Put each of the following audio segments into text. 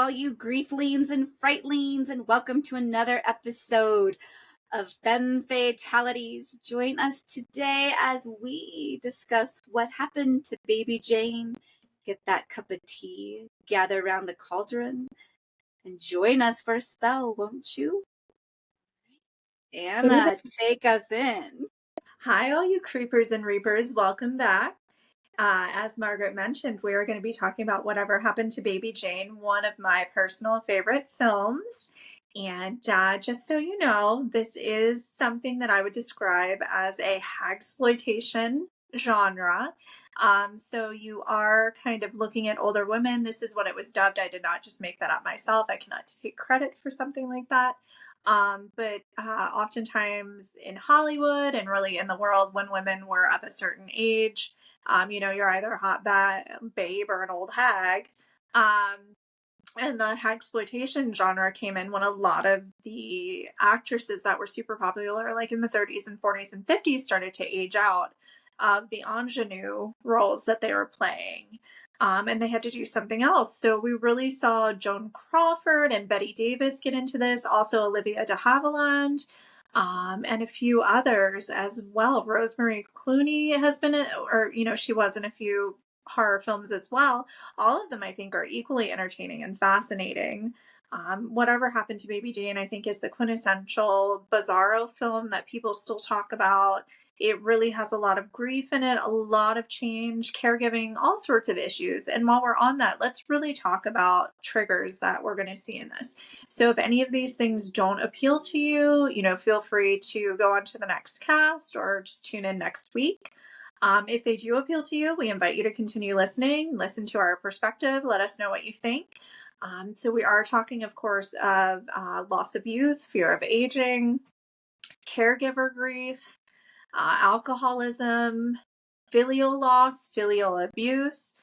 all you grieflings and frightlings, and welcome to another episode of Femme Fatalities. Join us today as we discuss what happened to Baby Jane. Get that cup of tea, gather around the cauldron, and join us for a spell, won't you? Anna, take us in. Hi, all you creepers and reapers. Welcome back. As Margaret mentioned, we are going to be talking about Whatever Happened to Baby Jane, one of my personal favorite films. And just so you know, this is something that I would describe as a hagsploitation genre. So you are kind of looking at older women. This is what it was dubbed. I did not just make that up myself. I cannot take credit for something like that. But oftentimes in Hollywood and really in the world, when women were of a certain age, you're either a hot babe or an old hag. And the hagsploitation genre came in when a lot of the actresses that were super popular, like in the 30s and 40s and 50s, started to age out of the ingenue roles that they were playing. And they had to do something else. So we really saw Joan Crawford and Bette Davis get into this, also Olivia de Havilland, and a few others as well. Rosemary Clooney has been she was in a few horror films as well. All of them, I think, are equally entertaining and fascinating. Whatever Happened to Baby Jane, I think, is the quintessential Bizarro film that people still talk about. It really has a lot of grief in it, a lot of change, caregiving, all sorts of issues. And while we're on that, let's really talk about triggers that we're going to see in this. So if any of these things don't appeal to you, feel free to go on to the next cast or just tune in next week. If they do appeal to you, we invite you to continue listening, listen to our perspective, let us know what you think. So we are talking, of course, of loss of youth, fear of aging, caregiver grief, alcoholism, filial loss, filial abuse,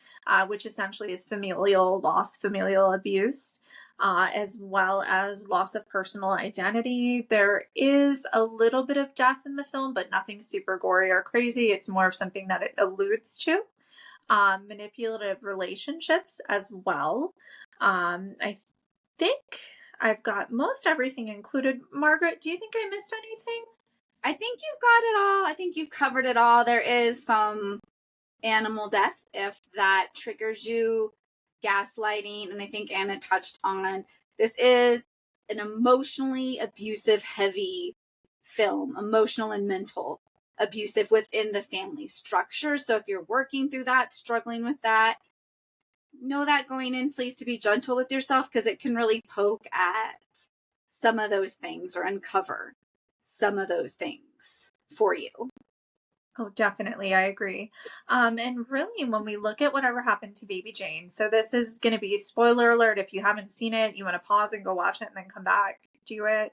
which essentially is familial loss, familial abuse, as well as loss of personal identity. There is a little bit of death in the film, but nothing super gory or crazy. It's more of something that it alludes to. Manipulative relationships as well. I think I've got most everything included. Margaret, do you think I missed anything? I think you've got it all. I think you've covered it all. There is some animal death if that triggers you, gaslighting, and I think Anna touched on this is an emotionally abusive, heavy film, emotional and mental abusive within the family structure. So if you're working through that, struggling with that, know that going in, please, to be gentle with yourself, because it can really poke at some of those things or uncover some of those things for you. Oh, definitely. I agree. And really, when we look at Whatever Happened to Baby Jane, so this is going to be spoiler alert. If you haven't seen it, you want to pause and go watch it and then come back, do it.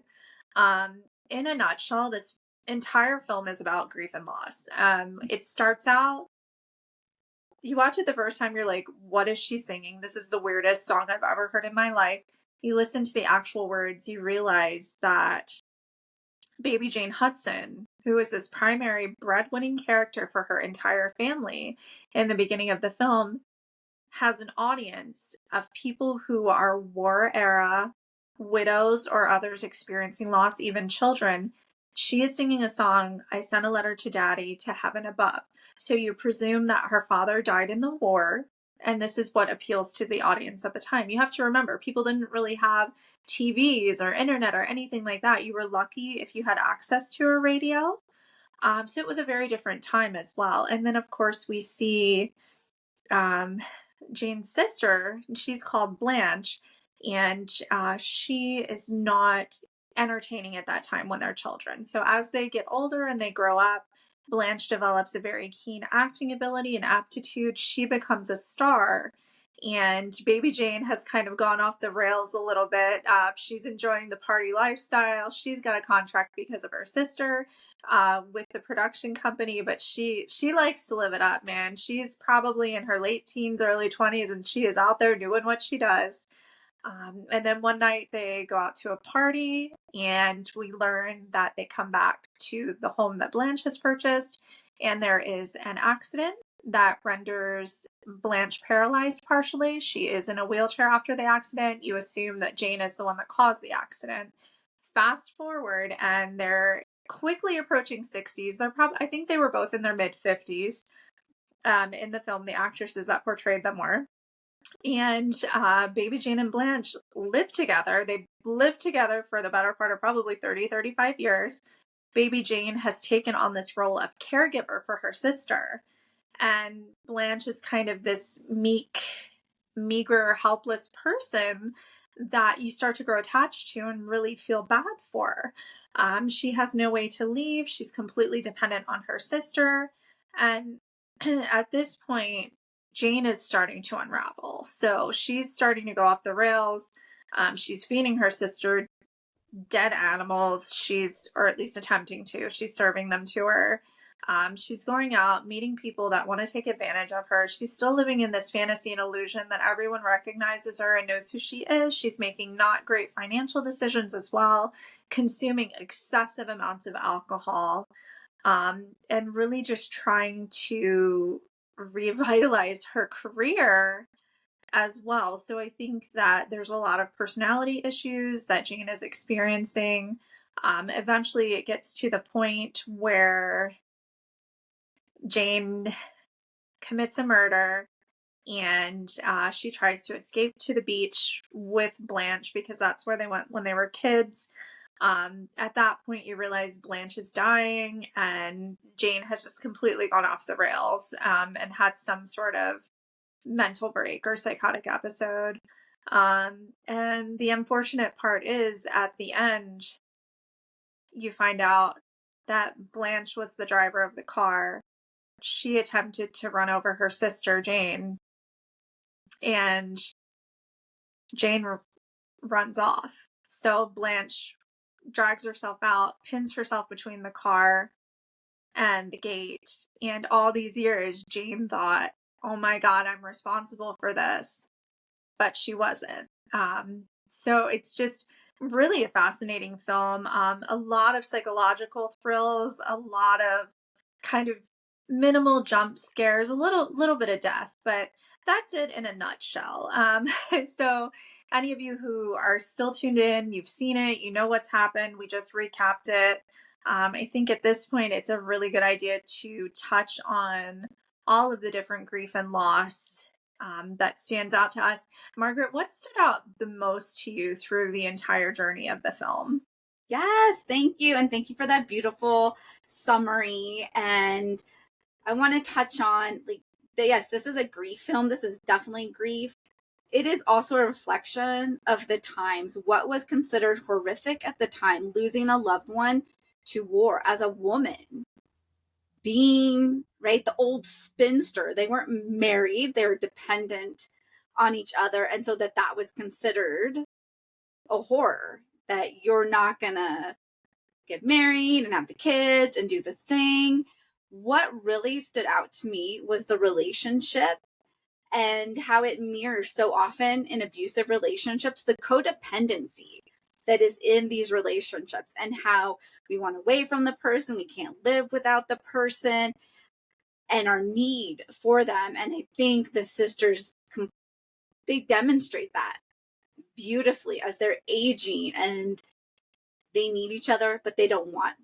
In a nutshell, this entire film is about grief and loss. It starts out, you watch it the first time, you're like, what is she singing? This is the weirdest song I've ever heard in my life. You listen to the actual words, you realize that Baby Jane Hudson, who is this primary breadwinning character for her entire family in the beginning of the film, has an audience of people who are war era widows or others experiencing loss, even children. She is singing a song, I Sent a Letter to Daddy to Heaven Above. So you presume that her father died in the war, and this is what appeals to the audience at the time. You have to remember, people didn't really have TVs or internet or anything like that. You were lucky if you had access to a radio. So it was a very different time as well. And then, of course, we see Jane's sister. She's called Blanche, and she is not entertaining at that time when they're children. So as they get older and they grow up, Blanche develops a very keen acting ability and aptitude. She becomes a star. And Baby Jane has kind of gone off the rails a little bit. She's enjoying the party lifestyle. She's got a contract because of her sister with the production company, but she likes to live it up, man. She's probably in her late teens, early 20s, and she is out there doing what she does. And then one night they go out to a party, and we learn that they come back to the home that Blanche has purchased, and there is an accident. that renders Blanche paralyzed partially. She is in a wheelchair after the accident. You assume that Jane is the one that caused the accident. Fast forward, and they're quickly approaching 60s. I think they were both in their mid 50s in the film, the actresses that portrayed them were. And Baby Jane and Blanche lived together. They lived together for the better part of probably 30, 35 years. Baby Jane has taken on this role of caregiver for her sister. And Blanche is kind of this meager, helpless person that you start to grow attached to and really feel bad for. She has no way to leave. She's completely dependent on her sister. And at this point, Jane is starting to unravel. So she's starting to go off the rails. She's feeding her sister dead animals. Or at least attempting to. She's serving them to her. She's going out, meeting people that want to take advantage of her. She's still living in this fantasy and illusion that everyone recognizes her and knows who she is. She's making not great financial decisions as well, consuming excessive amounts of alcohol, and really just trying to revitalize her career as well. So I think that there's a lot of personality issues that Jane is experiencing. Eventually, it gets to the point where Jane commits a murder, and she tries to escape to the beach with Blanche because that's where they went when they were kids. At that point, you realize Blanche is dying, and Jane has just completely gone off the rails and had some sort of mental break or psychotic episode. And the unfortunate part is at the end, you find out that Blanche was the driver of the car. She attempted to run over her sister, Jane, and Jane runs off. So Blanche drags herself out, pins herself between the car and the gate. And all these years, Jane thought, oh my God, I'm responsible for this. But she wasn't. So it's just really a fascinating film. A lot of psychological thrills, a lot of kind of minimal jump scares, a little bit of death, but that's it in a nutshell. So any of you who are still tuned in, you've seen it, you know what's happened. We just recapped it. I think at this point, it's a really good idea to touch on all of the different grief and loss that stands out to us. Margaret, what stood out the most to you through the entire journey of the film? Yes, thank you. And thank you for that beautiful summary. And I want to touch on yes, this is a grief film. This is definitely grief. It is also a reflection of the times, what was considered horrific at the time, losing a loved one to war as a woman, being, right, the old spinster. They weren't married, they were dependent on each other. And so that was considered a horror, that you're not going to get married and have the kids and do the thing. What really stood out to me was the relationship and how it mirrors so often in abusive relationships, the codependency that is in these relationships and how we want away from the person, we can't live without the person, and our need for them. And I think the sisters, they demonstrate that beautifully as they're aging, and they need each other, but they don't want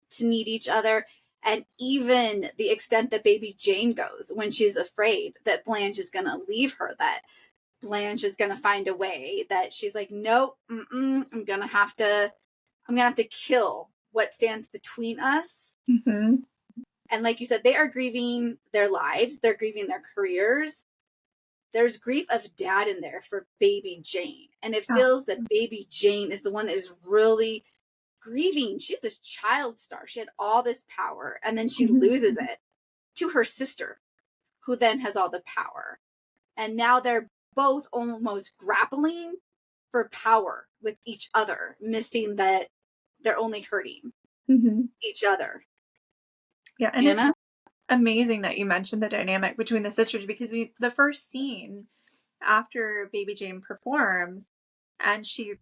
to need each other. And even the extent that baby Jane goes when she's afraid that Blanche is going to leave her, that Blanche is going to find a way, that she's like, nope, I'm going to have to kill what stands between us. Mm-hmm. And like you said, they are grieving their lives. They're grieving their careers. There's grief of dad in there for baby Jane. And it feels that baby Jane is the one that is really grieving. She's this child star. She had all this power, and then she loses it to her sister, who then has all the power. And now they're both almost grappling for power with each other, missing that they're only hurting each other. Yeah, and it's amazing that you mentioned the dynamic between the sisters, because the first scene after baby Jane performs and she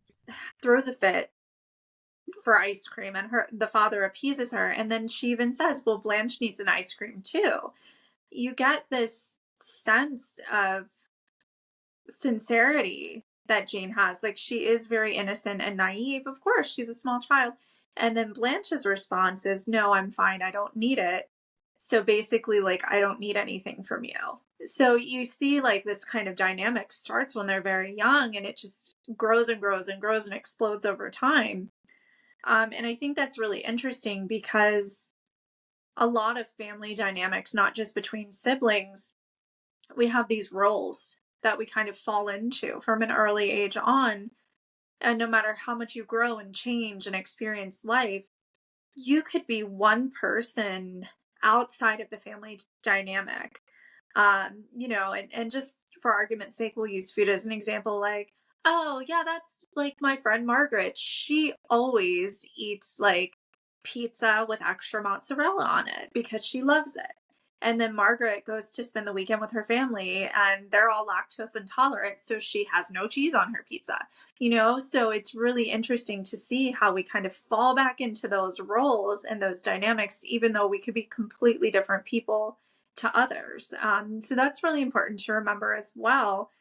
throws a fit for ice cream, and the father appeases her, and then she even says, well, Blanche needs an ice cream too. you get this sense of sincerity that Jane has. Like, she is very innocent and naive. Of course, she's a small child. And then Blanche's response is, no, I'm fine. I don't need it. So basically, like, I don't need anything from you. So you see, like, this kind of dynamic starts when they're very young, and it just grows and grows and grows and explodes over time. And I think that's really interesting because a lot of family dynamics, not just between siblings, we have these roles that we kind of fall into from an early age on. And no matter how much you grow and change and experience life, you could be one person outside of the family dynamic. And just for argument's sake, we'll use food as an example. Like, oh, yeah, that's like my friend Margaret. She always eats like pizza with extra mozzarella on it because she loves it. And then Margaret goes to spend the weekend with her family and they're all lactose intolerant, so she has no cheese on her pizza. So it's really interesting to see how we kind of fall back into those roles and those dynamics, even though we could be completely different people to others. So that's really important to remember as well,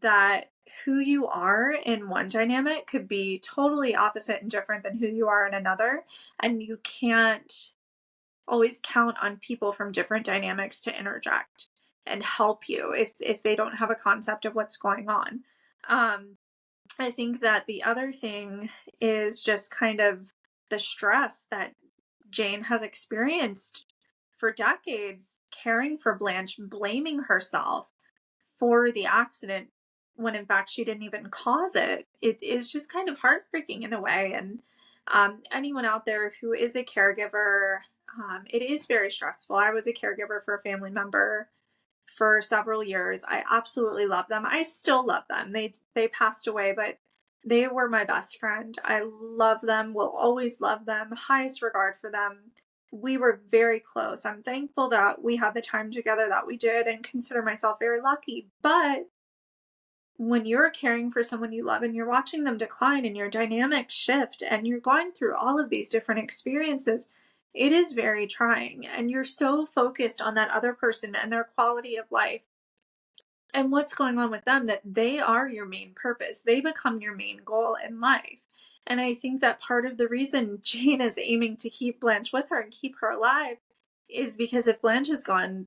that who you are in one dynamic could be totally opposite and different than who you are in another. And you can't always count on people from different dynamics to interject and help you if they don't have a concept of what's going on. Um, I think that the other thing is just kind of the stress that Jane has experienced for decades, caring for Blanche, blaming herself for the accident when in fact she didn't even cause it. It is just kind of heartbreaking in a way. And anyone out there who is a caregiver, it is very stressful. I was a caregiver for a family member for several years. I absolutely love them. I still love them. They passed away, but they were my best friend. I love them, will always love them, highest regard for them. We were very close. I'm thankful that we had the time together that we did and consider myself very lucky. But when you're caring for someone you love and you're watching them decline and your dynamic shift and you're going through all of these different experiences, it is very trying. And you're so focused on that other person and their quality of life and what's going on with them that they are your main purpose. They become your main goal in life. And I think that part of the reason Jane is aiming to keep Blanche with her and keep her alive is because if Blanche is gone,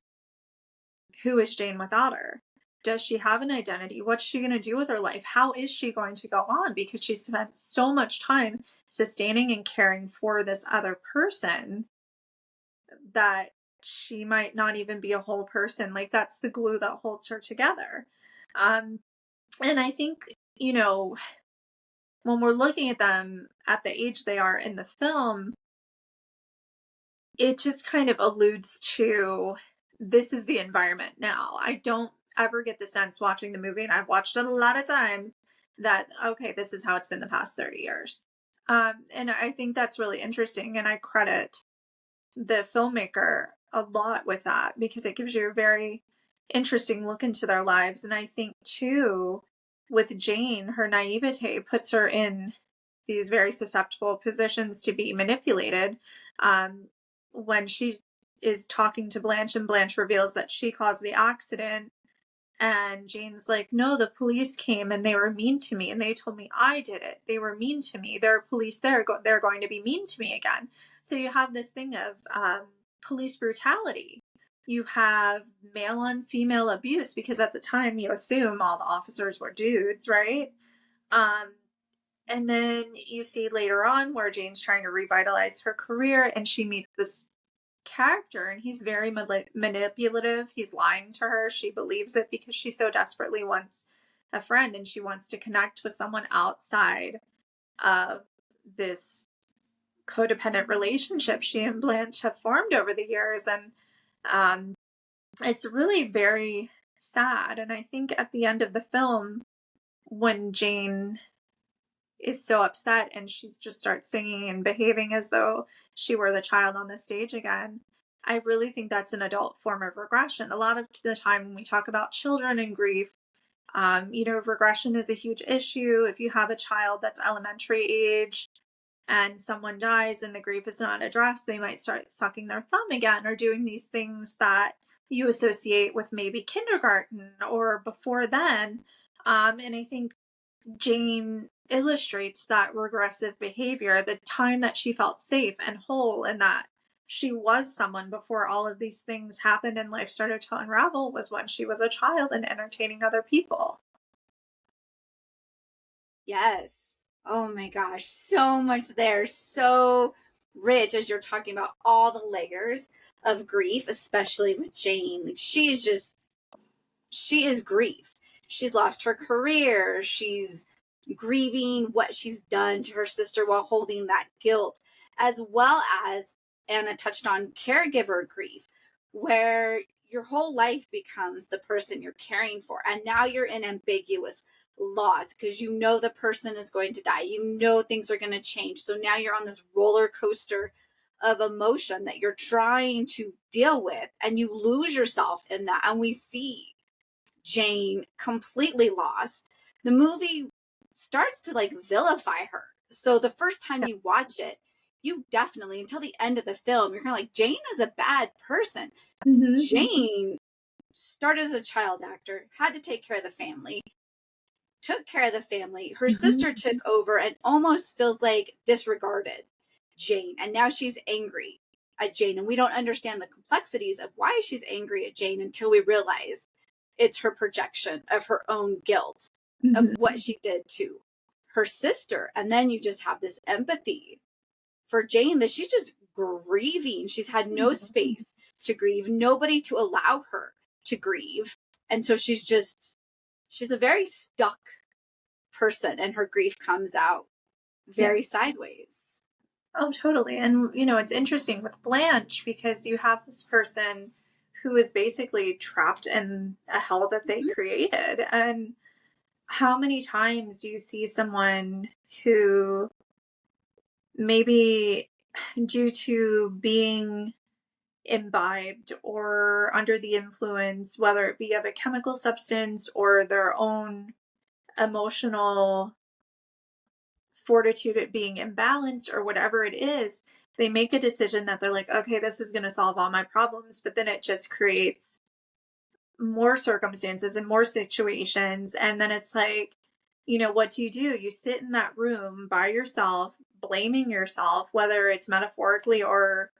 who is Jane without her? Does she have an identity? What's she going to do with her life? How is she going to go on? Because she spent so much time sustaining and caring for this other person that she might not even be a whole person. Like, that's the glue that holds her together. And I think, when we're looking at them at the age they are in the film, it just kind of alludes to this is the environment now. I don't ever get the sense watching the movie, and I've watched it a lot of times, that, okay, this is how it's been the past 30 years. And I think that's really interesting, and I credit the filmmaker a lot with that because it gives you a very interesting look into their lives. And I think, too, with Jane, her naivete puts her in these very susceptible positions to be manipulated. When she is talking to Blanche and Blanche reveals that she caused the accident, and Jane's like, no, the police came and they were mean to me and they told me I did it. They were mean to me. There are police there. They're going to be mean to me again. So you have this thing of police brutality. You have male on female abuse because at the time you assume all the officers were dudes, right? And then you see later on where Jane's trying to revitalize her career and she meets this character and he's very manipulative. He's lying to her. She believes it because she so desperately wants a friend and she wants to connect with someone outside of this codependent relationship she and Blanche have formed over the years. And it's really very sad. And I think at the end of the film, when Jane is so upset and she's just starts singing and behaving as though she were the child on the stage again, I really think that's an adult form of regression. A lot of the time when we talk about children and grief, regression is a huge issue. If you have a child that's elementary age and someone dies and the grief is not addressed, they might start sucking their thumb again or doing these things that you associate with maybe kindergarten or before then. And I think Jane illustrates that regressive behavior, the time that she felt safe and whole and that she was someone before all of these things happened and life started to unravel was when she was a child and entertaining other people. Yes. Oh my gosh, so much there. So rich as you're talking about all the layers of grief, especially with Jane. Like she is grief. She's lost her career. She's grieving what she's done to her sister while holding that guilt, as well as Anna touched on caregiver grief, where your whole life becomes the person you're caring for. And now you're in ambiguous loss because you know the person is going to die. You know things are going to change. So now you're on this roller coaster of emotion that you're trying to deal with, and you lose yourself in that. And we see Jane completely lost. The movie starts to like vilify her. So the first time you watch it, you definitely, until the end of the film, you're kind of like, Jane is a bad person. Mm-hmm. Jane started as a child actor, had to take care of the family, took care of the family. Her Mm-hmm. sister took over and almost feels like disregarded Jane. And now she's angry at Jane. And we don't understand the complexities of why she's angry at Jane until we realize it's her projection of her own guilt of what Mm-hmm. she did to her sister. And then you just have this empathy for Jane that she's just grieving. She's had no space to grieve, nobody to allow her to grieve. And so she's a very stuck person, and her grief comes out Yeah. very sideways. Oh, totally. And, you know, it's interesting with Blanche because you have this person who is basically trapped in a hell that they Mhm. created. And how many times do you see someone who maybe due to being imbibed or under the influence, whether it be of a chemical substance or their own emotional fortitude at being imbalanced or whatever it is, they make a decision that they're like, okay, this is going to solve all my problems. But then it just creates more circumstances and more situations. And then it's like, you know, what do? You sit in that room by yourself, blaming yourself, whether it's metaphorically or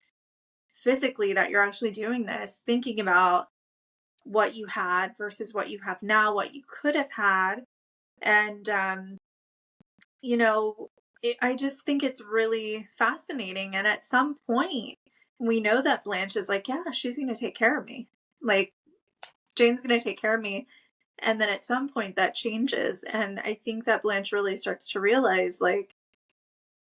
physically that you're actually doing this, thinking about what you had versus what you have now, what you could have had. And, you know, I just think it's really fascinating. And at some point, we know that Blanche is like, yeah, she's going to take care of me. Like, Jane's going to take care of me. And then at some point that changes. And I think that Blanche really starts to realize, like,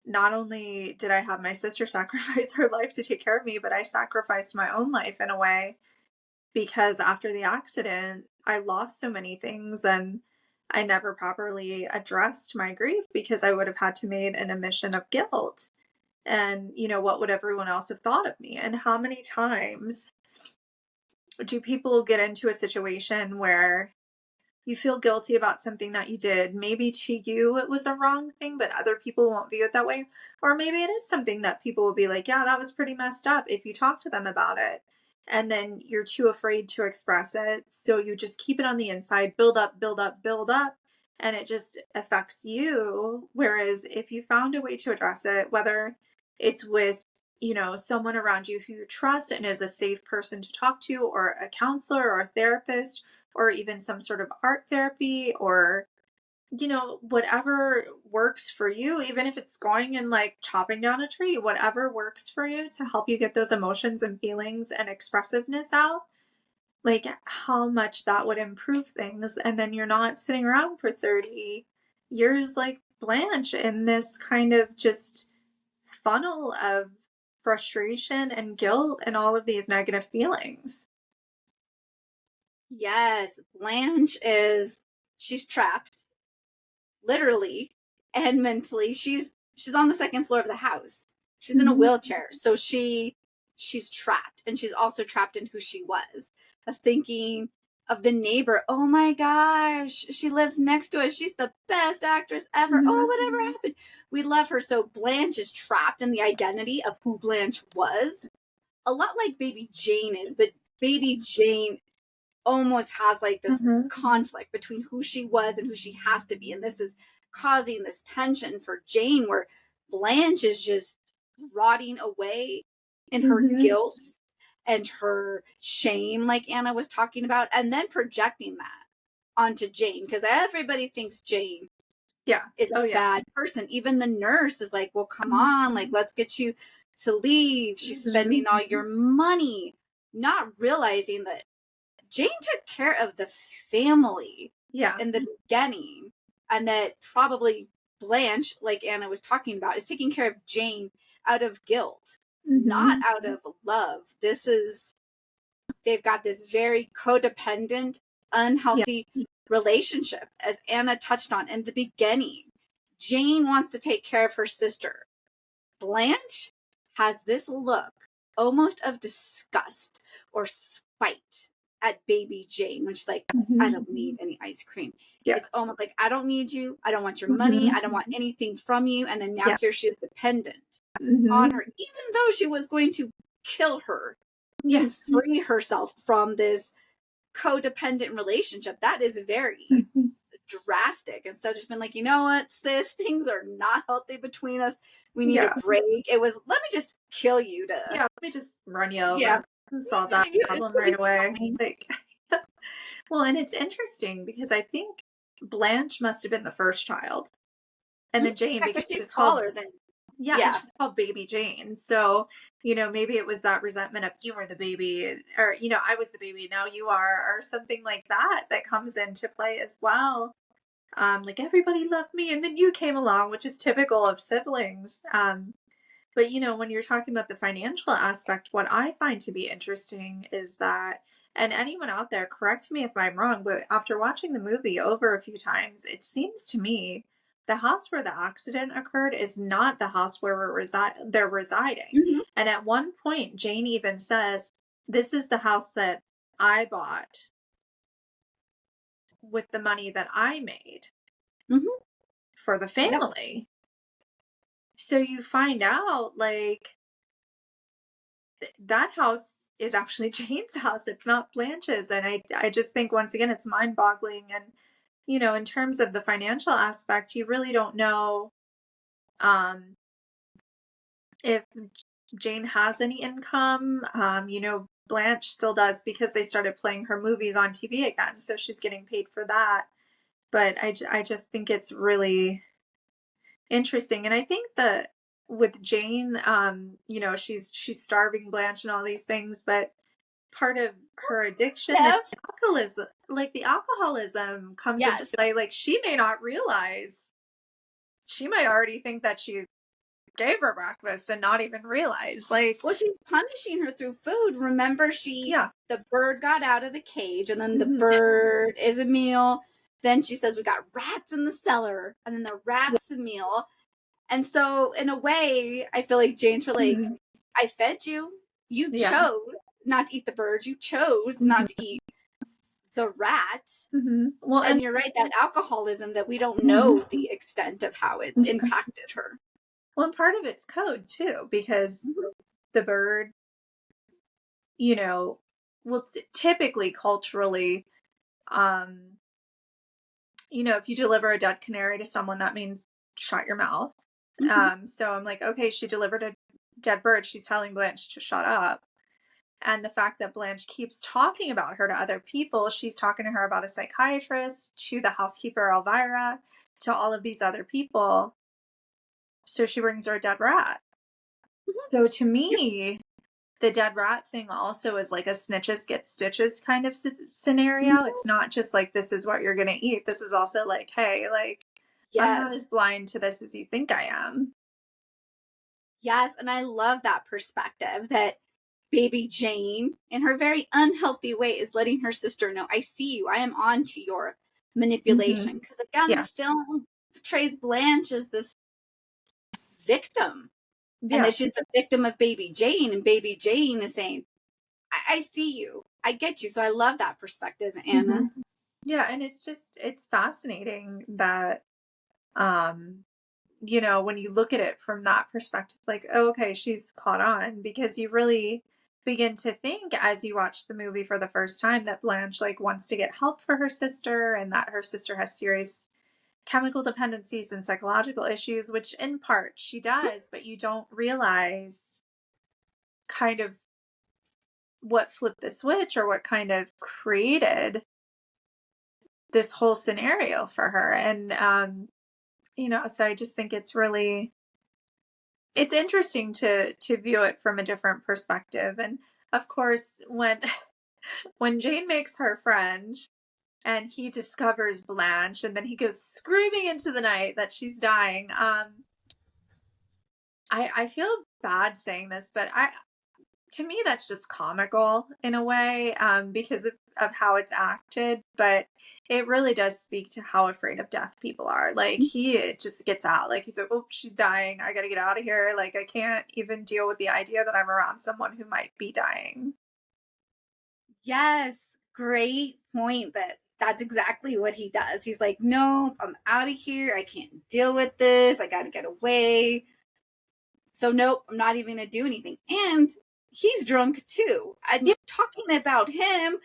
not only did I have my sister sacrifice her life to take care of me, but I sacrificed my own life in a way because after the accident, I lost so many things and I never properly addressed my grief because I would have had to made an admission of guilt. And, you know, what would everyone else have thought of me? And how many times do people get into a situation where you feel guilty about something that you did? Maybe to you it was a wrong thing, but other people won't view it that way. Or maybe it is something that people will be like, yeah, that was pretty messed up if you talk to them about it. And then you're too afraid to express it. So you just keep it on the inside, build up, build up, build up. And it just affects you. Whereas if you found a way to address it, whether it's with, you know, someone around you who you trust and is a safe person to talk to, or a counselor or a therapist, or even some sort of art therapy, or, you know, whatever works for you, even if it's going and like chopping down a tree, whatever works for you to help you get those emotions and feelings and expressiveness out, like how much that would improve things. And then you're not sitting around for 30 years like Blanche in this kind of just funnel of frustration and guilt and all of these negative feelings. Yes, Blanche she's trapped literally and mentally. She's on the second floor of the house. She's in a Mhm. wheelchair. So she's trapped, and she's also trapped in who she was. Of thinking of the neighbor. Oh my gosh, she lives next to us. She's the best actress ever. Oh, whatever Mhm. happened? We love her. So Blanche is trapped in the identity of who Blanche was. A lot like baby Jane is, but baby Jane almost has like this Mhm. conflict between who she was and who she has to be. And this is causing this tension for Jane where Blanche is just rotting away in her Mhm. guilt and her shame, like Anna was talking about, and then projecting that onto Jane because everybody thinks Jane Yeah. is Oh, a yeah. bad person. Even the nurse is like, well, come Mhm. on, like, let's get you to leave. She's Mhm. spending all your money, not realizing that Jane took care of the family Yeah. in the beginning, and that probably Blanche, like Anna was talking about, is taking care of Jane out of guilt, not Mhm. out of love. They've got this very codependent, Yeah. unhealthy relationship, as Anna touched on in the beginning. Jane wants to take care of her sister. Blanche has this look almost of disgust or spite at baby Jane when she's like, I Mhm. don't need any ice cream. Yeah. It's almost like, I don't need you. I don't want your money. Mhm. I don't want anything from you. And then now Yeah. here she is dependent on Mhm. her, even though she was going to kill her Yeah. to free herself from this codependent relationship. That is very Mhm. drastic. Instead of just been like, you know what, sis, things are not healthy between us. We need a Yeah. break. It was, let me just kill you to, Yeah. Let me just run you yeah, over and solve that problem you'll right be away. fine. Like, well, and it's interesting because I think Blanche must have been the first child. And Mhm. then Jane, Yeah, because because she's she's called, taller than, yeah, and yeah. she's called Baby Jane. So, maybe it was that resentment of you were the baby, or, I was the baby, now you are, or something like that that comes into play as well. Like everybody loved me and then you came along, which is typical of siblings. But when you're talking about the financial aspect, what I find to be interesting is that, and anyone out there, correct me if I'm wrong, but after watching the movie over a few times, it seems to me the house where the accident occurred is not the house where they're residing. Hmm. And at one point, Jane even says, "This is the house that I bought with the money that I made Hmm. for the Yep. family." So you find out, like, that house is actually Jane's house. It's not Blanche's. And I just think once again it's mind boggling. And in terms of the financial aspect, you really don't know um if Jane has any income. Blanche still does because they started playing her movies on TV again, so she's getting paid for that. But I just think it's really interesting. And I think that with Jane, she's starving Blanche and all these things, but part of her addiction and Yep. alcoholism, like the alcoholism comes into Yes. play. Like she may not realize, she might already think that she gave her breakfast and not even realize. Like, Well, she's punishing her through food. Remember, yeah. the bird got out of the cage, and then the Mhm. bird is a meal. Then she says, we got rats in the cellar, and then the Yeah. rat's a meal. And so, in a way, I feel like Jane's were like, Mhm. I fed you. You Yeah. chose not to eat the bird. You chose Mhm. not to eat the rat. Mhm. Well, And and you're right, that alcoholism that we don't know Mhm. the extent of how it's impacted her. well, and part of it's code too, because Mhm. the bird, you know, well, typically culturally, um, if you deliver a dead canary to someone, that means shut your mouth. Mhm. So I'm like, okay, she delivered a dead bird. She's telling Blanche to shut up. And the fact that Blanche keeps talking about her to other people, she's talking to her about a psychiatrist, to the housekeeper Elvira, to all of these other people. So she brings her a dead rat. So to Yeah. me, the dead rat thing also is like a snitches get stitches kind of Mhm. scenario. It's not just like, this is what you're going to eat. This is also like, hey, like, I'm not as Yes. blind to this as you think I am. Yes. And I love that perspective that baby Jane, in her very unhealthy way, is letting her sister know, I see you. I am on to your Hmm. manipulation. Because again, the Yeah. film portrays Blanche as this victim and Yeah. that she's the victim of baby Jane. And baby Jane is saying, I see you. I get you. So I love that perspective, Hmm. Anna. Yeah. And it's fascinating that, um, when you look at it from that perspective, like, oh, okay, she's caught on, because you really, begin to think as you watch the movie for the first time that Blanche like wants to get help for her sister and that her sister has serious chemical dependencies and psychological issues, which in part she does, but you don't realize kind of what flipped the switch or what kind of created this whole scenario for her. And so I just think it's interesting to view it from a different perspective. And of course, when Jane makes her friend and he discovers Blanche and then he goes screaming into the night that she's dying, I feel bad saying this, but to me that's just comical in a way, because of how it's acted, but it really does speak to how afraid of death people are. Like he just gets out, like he's like, oh, she's dying, I gotta get out of here, like I can't even deal with the idea that I'm around someone who might be dying. Yes, great point. That's exactly what he does. He's like, no, I'm out of here. I can't deal with this. I got to get away. So nope, I'm not even gonna do anything. And he's drunk too. I'm Yeah. talking about him.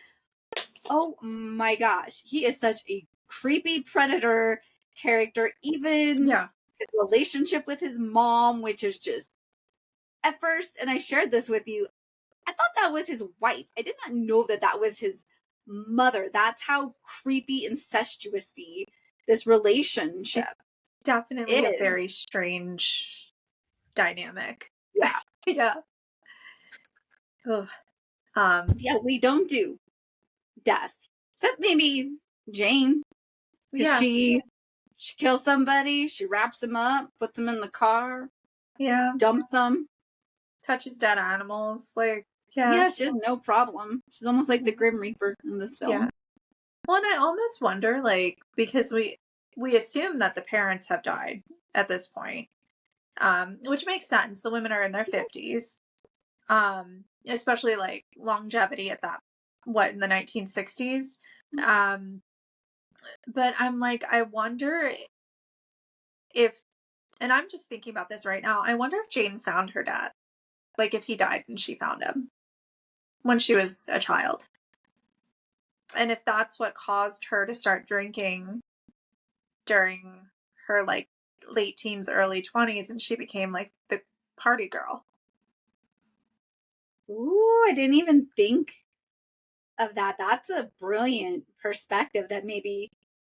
Oh my gosh, he is such a creepy predator character. Even Yeah. his relationship with his mom, which is just at first, and I shared this with you, I thought that was his wife. I did not know that that was his mother. That's how creepy, incestuousy this relationship It's definitely a very is. strange dynamic. Yeah. Yeah. Ugh. Yeah, we don't do death. Except maybe Jane. Because Yeah. she kills somebody, she wraps him up, puts him in the car, Yeah. dumps them. Touches dead animals. Like, yeah. Yeah, she has no problem. She's almost like the Grim Reaper in this Yeah. film. Well, and I almost wonder, like, because we assume that the parents have died at this point, which makes sense. The women are in their 50s, especially like longevity at that, what, in the 1960s. Um, but I'm like, I wonder if, and I'm just thinking about this right now. I wonder if Jane found her dad, like if he died and she found him when she was a child. And if that's what caused her to start drinking during her like late teens, early 20s, and she became like the party girl. Ooh, I didn't even think of that. That's a brilliant perspective that maybe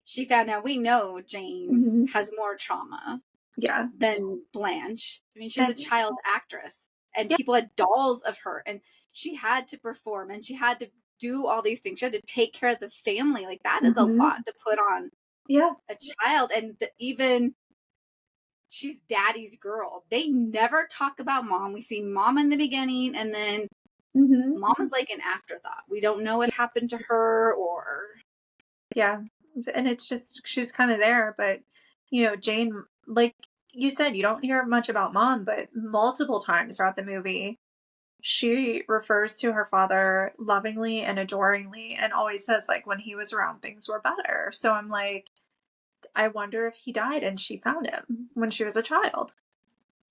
she found out. We know Jane Mm-hmm. has more trauma Yeah. than Blanche. I mean, she's a And child actress, and yeah. people had dolls of her, and she had to perform, and she had to do all these things. She had to take care of the family. Like, that is a Mm-hmm. lot to put on Yeah. a child. And even she's daddy's girl. They never talk about mom. We see mom in the beginning, and then Mm-hmm. mom is like an afterthought. We don't know what happened to her or. Yeah. And it's just, she's kind of there, but Jane, like you said, you don't hear much about mom, but multiple times throughout the movie, she refers to her father lovingly and adoringly and always says, like, when he was around, things were better. So I'm like, I wonder if he died and she found him when she was a child.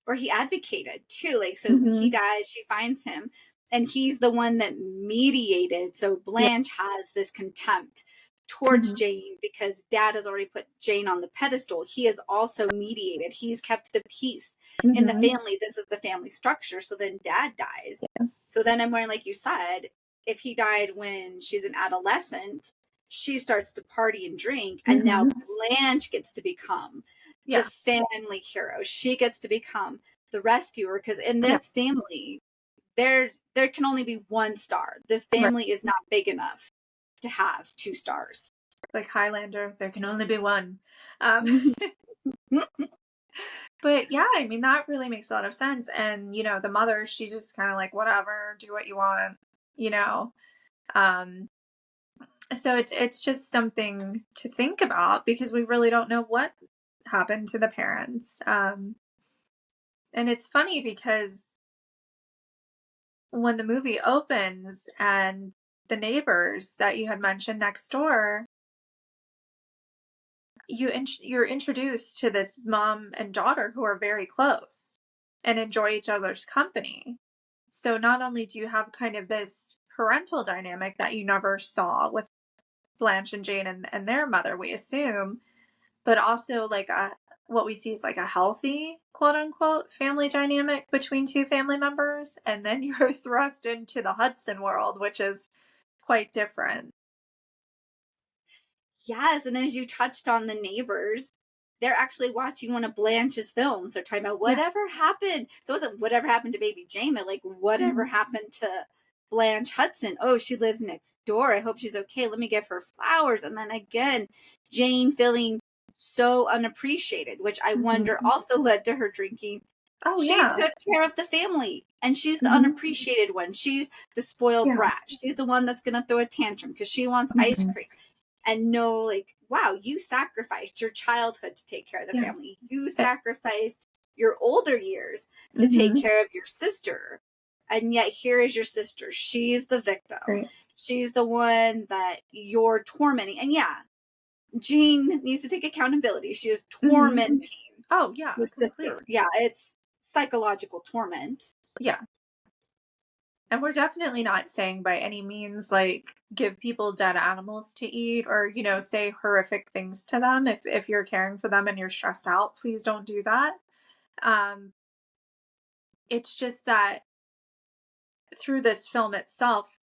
Or he advocated too. Like, so Mm-hmm. he dies, she finds him, and he's the one that mediated. So Yeah. Blanche has this contempt towards Mm-hmm. Jane because dad has already put Jane on the pedestal. He has also mediated. He's kept the peace in the Mm-hmm. family. This is the family structure. So then dad dies. Yeah. So then I'm wondering, like you said, if he died when she's an adolescent, she starts to party and drink, and now Mm-hmm. Blanche gets to become the Yeah. family hero. She gets to become the rescuer, because in Yeah. this family, there can only be one star. This Right. family is not big enough to have two stars. Like Highlander, there can only be one. Mhm. But yeah, I mean, that really makes a lot of sense. And, the mother, she's just kind of like, whatever, do what you want, you know? Um, so it's just something to think about because we really don't know what happened to the parents. And it's funny because when the movie opens and the neighbors that you had mentioned next door, you're introduced to this mom and daughter who are very close and enjoy each other's company. So not only do you have kind of this parental dynamic that you never saw with Blanche and Jane and their mother, we assume, but also like what we see is like a healthy quote unquote family dynamic between two family members, and then you're thrust into the Hudson world, which is quite different. Yes, and as you touched on the neighbors, they're actually watching one of Blanche's films. They're talking about Yeah. whatever happened. So it wasn't whatever happened to baby Jane, but like whatever happened to Blanche Hudson. Oh, she lives next door. I hope she's okay. Let me give her flowers. And then again, Jane feeling so unappreciated, which I wonder Mhm. also led to her drinking. Oh She yeah. took care of the family, and she's the Mhm. unappreciated one. She's the spoiled Yeah. brat. She's the one that's going to throw a tantrum because she wants ice Mhm. cream. And know, like, wow, you sacrificed your childhood to take care of the Yeah. family. You Eh, sacrificed your older years to take mhm. care of your sister. And yet here is your sister. She's the victim. Right. She's the one that you're tormenting. And yeah, Jean needs to take accountability. She is Mhm. tormenting Oh yeah, her sister. completely. Yeah, it's psychological torment. Yeah. And we're definitely not saying by any means like give people dead animals to eat or, say horrific things to them. If you're caring for them and you're stressed out, please don't do that. Um, it's just that through this film itself,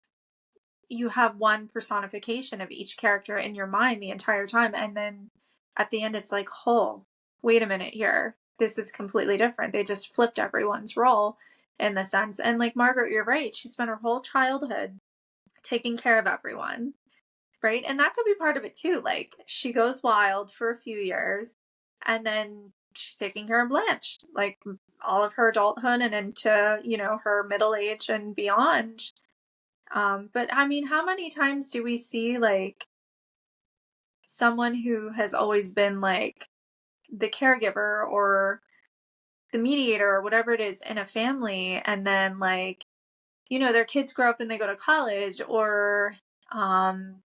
you have one personification of each character in your mind the entire time. And then at the end, it's like, oh, wait a minute here. This is completely different. They just flipped everyone's role in the sense. And like Margaret, you're right. She spent her whole childhood taking care of everyone, right? And that could be part of it too. Like she goes wild for a few years and then she's taking care of Blanche, like all of her adulthood and into, her middle age and beyond. But I mean, how many times do we see like someone who has always been like the caregiver or the mediator or whatever it is in a family, and then like, their kids grow up and they go to college, or um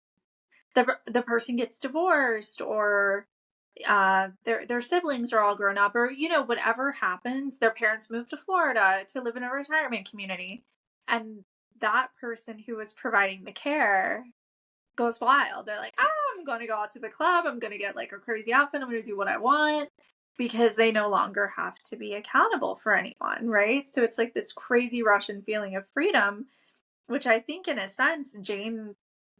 the person gets divorced, or their siblings are all grown up, or whatever happens, their parents move to Florida to live in a retirement community, and that person who was providing the care goes wild. They're like, I'm going to go out to the club. I'm going to get like a crazy outfit. I'm going to do what I want because they no longer have to be accountable for anyone, right? So it's like this crazy Russian feeling of freedom, which I think in a sense Jane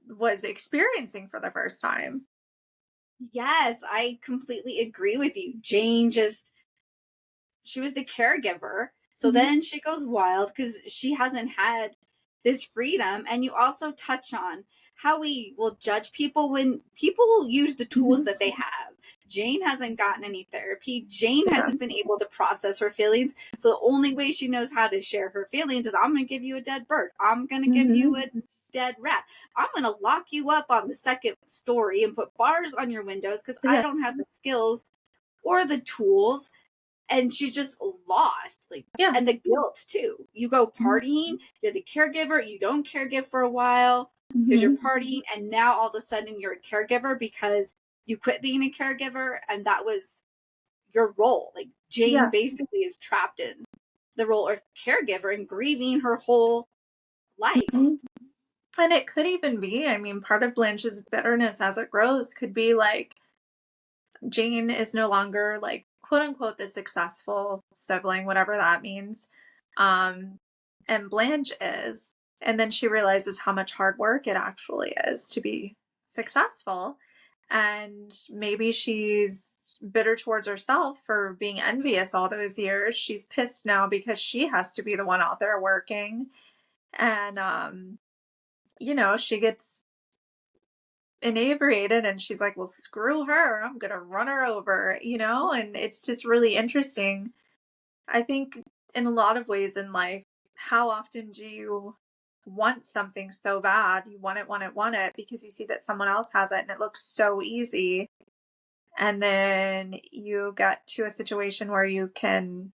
was experiencing for the first time. Yes, I completely agree with you. Jane just she was the caregiver. So Mhm. then she goes wild because she hasn't had this freedom. And you also touch on how we will judge people when people will use the tools Mhm. that they have. Jane hasn't gotten any therapy. Jane Yeah. hasn't been able to process her feelings. So the only way she knows how to share her feelings is I'm going to give you a dead bird. I'm going to give you Mhm. a dead rat. I'm going to lock you up on the second story and put bars on your windows because I Yeah. don't have the skills or the tools, and she's just lost, like, Yeah. and the guilt too. You go Mhm. partying, you're the caregiver, you don't caregive for a while because you're Mhm. partying, and now all of a sudden you're a caregiver because you quit being a caregiver and that was your role. Like Jane Yeah. basically is trapped in the role of caregiver and grieving her whole life. Mhm. And it could even be, I mean, part of Blanche's bitterness as it grows could be like Jane is no longer like quote unquote the successful sibling, whatever that means. Um, and Blanche is. And then she realizes how much hard work it actually is to be successful. And maybe she's bitter towards herself for being envious all those years. She's pissed now because she has to be the one out there working. And she gets inebriated and she's like, well, screw her, I'm gonna run her over, and it's just really interesting. I think in a lot of ways in life, how often do you want something so bad, you want it because you see that someone else has it and it looks so easy, and then you get to a situation where you can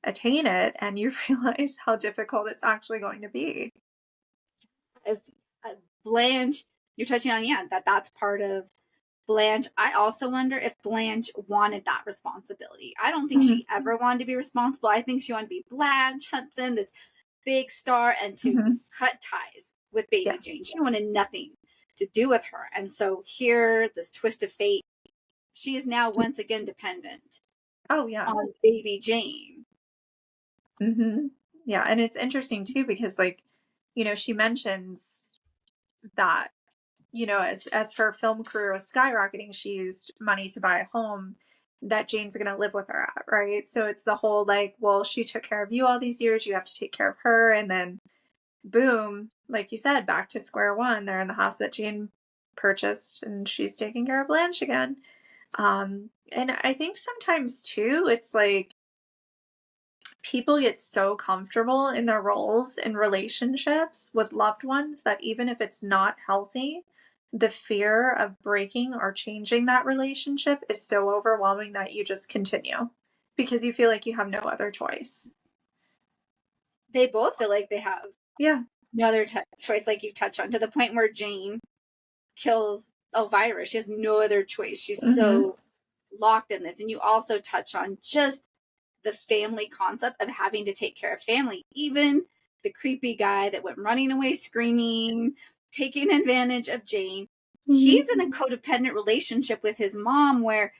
attain it and you realize how difficult it's actually going to be. As Blanche, you're touching on, yeah, that's part of Blanche. I also wonder if Blanche wanted that responsibility. I don't think Mhm. she ever wanted to be responsible. I think she wanted to be Blanche Hudson, this big star and to Mm-hmm. cut ties with baby Yeah. Jane. She wanted nothing to do with her. And so here, this twist of fate, she is now once again dependent Oh, yeah. on baby Jane. Mm-hmm. Yeah. And it's interesting too, because like, she mentions that, as her film career was skyrocketing, she used money to buy a home that Jane's going to live with her at, right? So it's the whole like, well, she took care of you all these years, you have to take care of her. And then boom, like you said, back to square one. They're in the house that Jane purchased and she's taking care of Blanche again. And I think sometimes too, it's like people get so comfortable in their roles in relationships with loved ones that even if it's not healthy, the fear of breaking or changing that relationship is so overwhelming that you just continue because you feel like you have no other choice. They both feel like they have Yeah. no other choice, like you touched on, to the point where Jane kills Elvira. She has no other choice. She's Mm-hmm. so locked in this. And you also touch on just the family concept of having to take care of family. Even the creepy guy that went running away screaming, taking advantage of Jane, he's in a codependent relationship with his mom where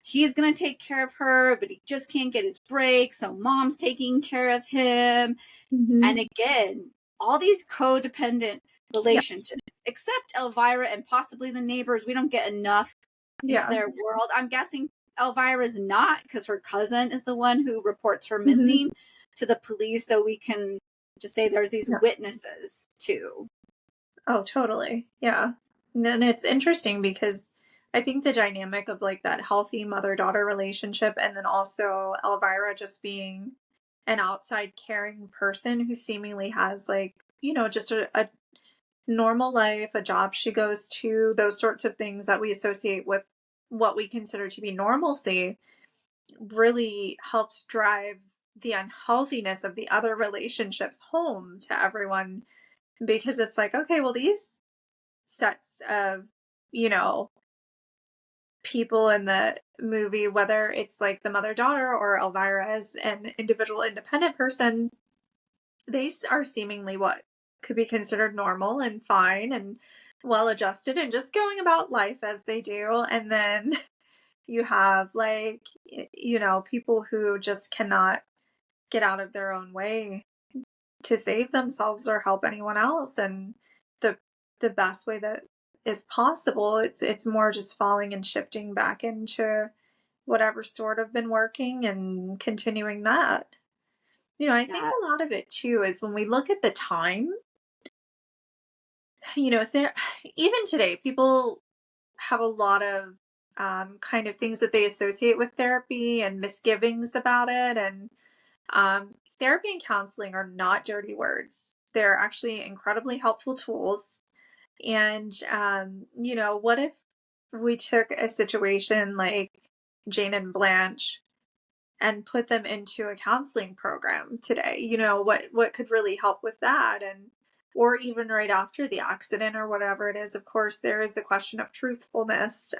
he's going to take care of her, but he just can't get his break. So mom's taking care of him. Mm-hmm. And again, all these codependent Yeah. relationships, except Elvira and possibly the neighbors, we don't get enough into Yeah. their world. I'm guessing Elvira's not, because her cousin is the one who reports her Mm-hmm. missing to the police. So we can just say there's these Yeah. witnesses too. Oh, totally. Yeah. And then it's interesting because I think the dynamic of like that healthy mother-daughter relationship and then also Elvira just being an outside caring person who seemingly has like, just a normal life, a job she goes to, those sorts of things that we associate with what we consider to be normalcy really helps drive the unhealthiness of the other relationships home to everyone because it's like, okay, well, these sets of, you know, people in the movie, whether it's like the mother daughter or Elvira as an individual independent person, they are seemingly what could be considered normal and fine and well adjusted and just going about life as they do. And then you have like, people who just cannot get out of their own way to save themselves or help anyone else. And the the best way that is possible, it's more just falling and shifting back into whatever sort of been working and continuing that. I think Yeah. a lot of it too is when we look at the time, there even today, people have a lot of kind of things that they associate with therapy and misgivings about it. And therapy and counseling are not dirty words. They're actually incredibly helpful tools. And, what if we took a situation like Jane and Blanche and put them into a counseling program today? What could really help with that? And, or even right after the accident or whatever it is. Of course, there is the question of truthfulness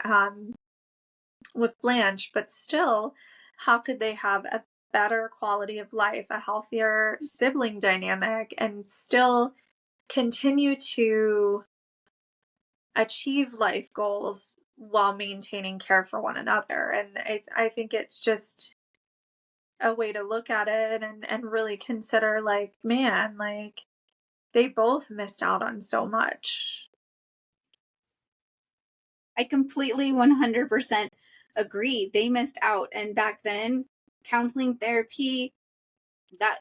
with Blanche, but still, how could they have a better quality of life, a healthier sibling dynamic, and still continue to achieve life goals while maintaining care for one another? And I think it's just a way to look at it and really consider like, man, like they both missed out on so much. I completely 100% agree. They missed out. And back then, counseling therapy, that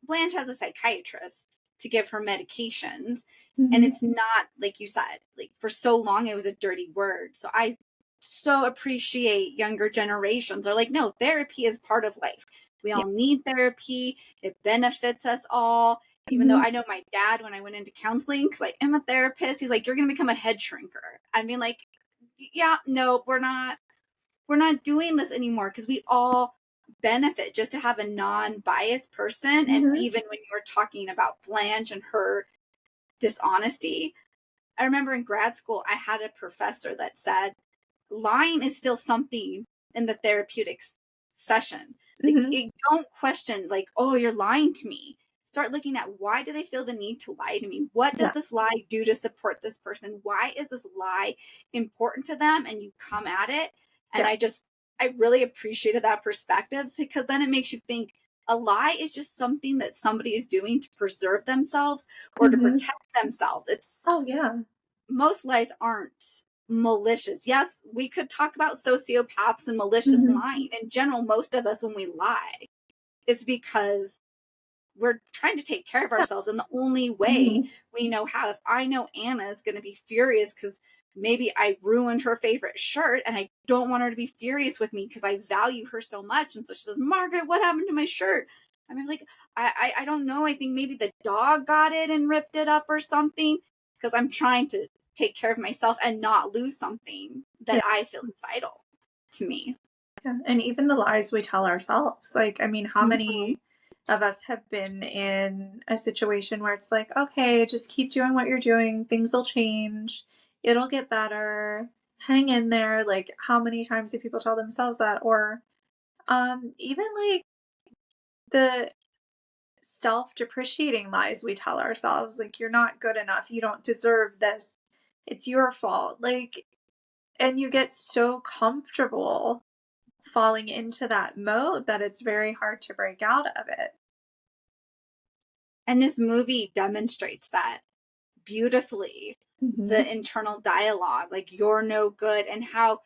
Blanche has a psychiatrist to give her medications. And Mm-hmm. it's not, like you said, like for so long, it was a dirty word. So I so appreciate younger generations. They're like, no, therapy is part of life. We Yeah. all need therapy. It benefits us all. Even though Mm-hmm. I know my dad, when I went into counseling, because I am a therapist, he's like, you're going to become a head shrinker. I mean, like, yeah, no, we're not doing this anymore because we all benefit just to have a non-biased person. And Mm-hmm. even when you were talking about Blanche and her dishonesty, I remember in grad school I had a professor that said lying is still something in the therapeutic session. Like, Mm-hmm. don't question like, oh, you're lying to me. start looking at, why do they feel the need to lie to me? What does Yeah. this lie do to support this person? Why is this lie important to them? And you come at it. And Yeah. I really appreciated that perspective, because then it makes you think a lie is just something that somebody is doing to preserve themselves or to Mm-hmm. protect themselves. It's Oh, yeah. Most lies aren't malicious. Yes, we could talk about sociopaths and malicious Mm-hmm. lying. In general, most of us, when we lie, it's because we're trying to take care of Yeah. ourselves. And the only way Mm-hmm. we know how, if I know Anna is going to be furious because maybe I ruined her favorite shirt, and I don't want her to be furious with me because I value her so much. And so she says, Margaret, what happened to my shirt? I'm like, I don't know. I think maybe the dog got it and ripped it up or something, because I'm trying to take care of myself and not lose something that Yeah. I feel is vital to me. Yeah. And even the lies we tell ourselves. Like, I mean, how Mm-hmm. many of us have been in a situation where it's like, okay, just keep doing what you're doing. Things will change. It'll get better. Hang in there. Like, how many times do people tell themselves that? Or even like the self-depreciating lies we tell ourselves, like, you're not good enough, you don't deserve this, it's your fault. Like, and you get so comfortable falling into that mode that it's very hard to break out of it. And this movie demonstrates that beautifully, Mm-hmm. the internal dialogue, like, you're no good, and how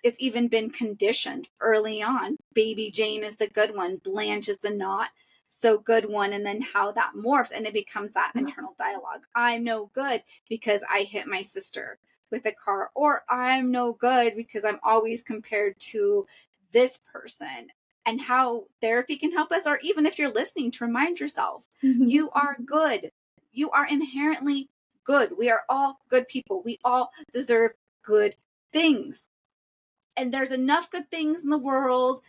it's even been conditioned early on. Baby Jane is the good one, Blanche is the not so good one, and then how that morphs and it becomes that internal dialogue. I'm no good because I hit my sister with a car, or I'm no good because I'm always compared to this person. And how therapy can help us, or even if you're listening, to remind yourself, Mm-hmm. you are good. You are inherently good. We are all good people. We all deserve good things. And there's enough good things in the world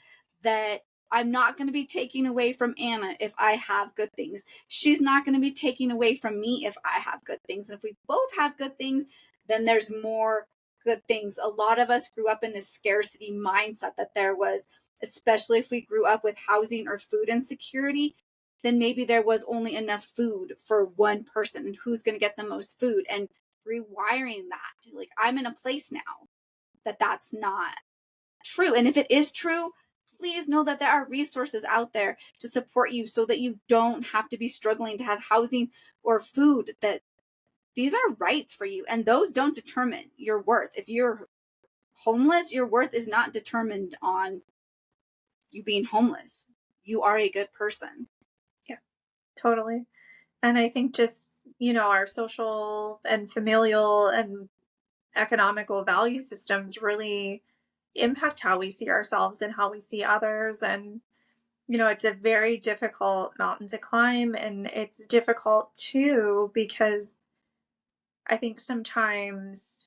that I'm not going to be taking away from Anna if I have good things. She's not going to be taking away from me if I have good things. And if we both have good things, then there's more good things. A lot of us grew up in this scarcity mindset that there was, especially if we grew up with housing or food insecurity, then maybe there was only enough food for one person, and who's going to get the most food, and rewiring that. Like, I'm in a place now that that's not true. And if it is true, please know that there are resources out there to support you, so that you don't have to be struggling to have housing or food. That these are rights for you, and those don't determine your worth. If you're homeless, your worth is not determined on you being homeless. You are a good person. Yeah, totally. And I think just, our social and familial and economical value systems really impact how we see ourselves and how we see others. And it's a very difficult mountain to climb, and it's difficult too because I think sometimes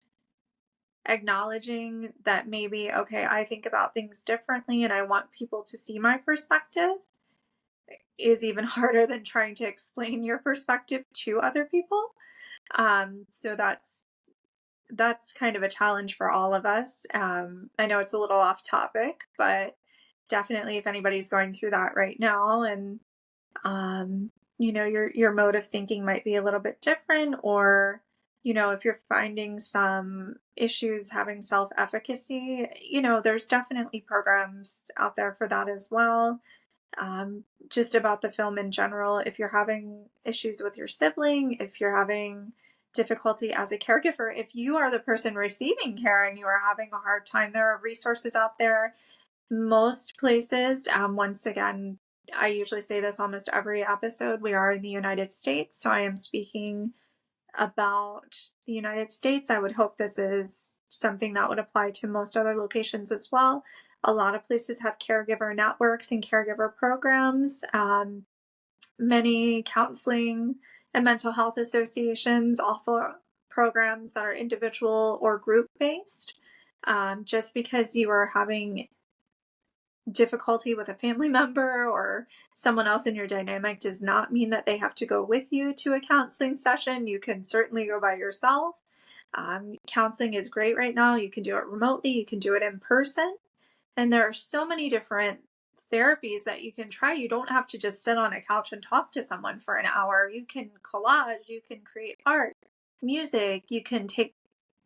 acknowledging that maybe, okay, I think about things differently and I want people to see my perspective is even harder than trying to explain your perspective to other people. So that's kind of a challenge for all of us. I know it's a little off topic, but definitely if anybody's going through that right now, and your mode of thinking might be a little bit different, or if you're finding some issues having self-efficacy, there's definitely programs out there for that as well. Just about the film in general, if you're having issues with your sibling, if you're having difficulty as a caregiver, if you are the person receiving care and you are having a hard time, there are resources out there. Most places, once again, I usually say this almost every episode, we are in the United States, so I am speaking about the United States. I would hope this is something that would apply to most other locations as well. A lot of places have caregiver networks and caregiver programs. Many counseling and mental health associations offer programs that are individual or group based. Just because you are having difficulty with a family member or someone else in your dynamic does not mean that they have to go with you to a counseling session. You can certainly go by yourself. Counseling is great right now. You can do it remotely, you can do it in person. And there are so many different therapies that you can try. You don't have to just sit on a couch and talk to someone for an hour. You can collage, you can create art, music, you can take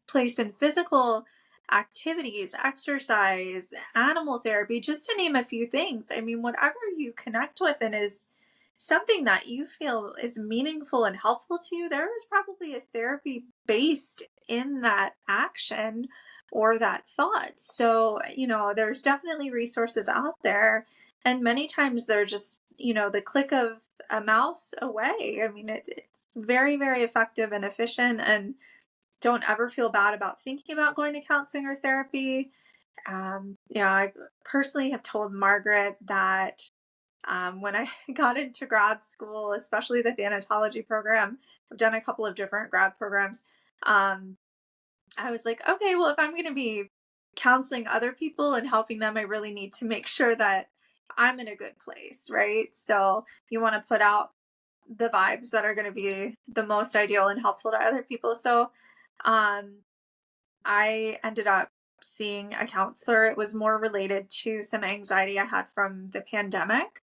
place in physical activities, exercise, animal therapy, just to name a few things. I mean, whatever you connect with and is something that you feel is meaningful and helpful to you, there is probably a therapy based in that action or that thought. So, there's definitely resources out there. And many times they're just, the click of a mouse away. I mean, it's very, very effective and efficient. And don't ever feel bad about thinking about going to counseling or therapy. I personally have told Margaret that when I got into grad school, especially the thanatology program, I've done a couple of different grad programs. I was like, okay, well, if I'm going to be counseling other people and helping them, I really need to make sure that I'm in a good place, right? So you want to put out the vibes that are going to be the most ideal and helpful to other people. So um, I ended up seeing a counselor. It was more related to some anxiety I had from the pandemic,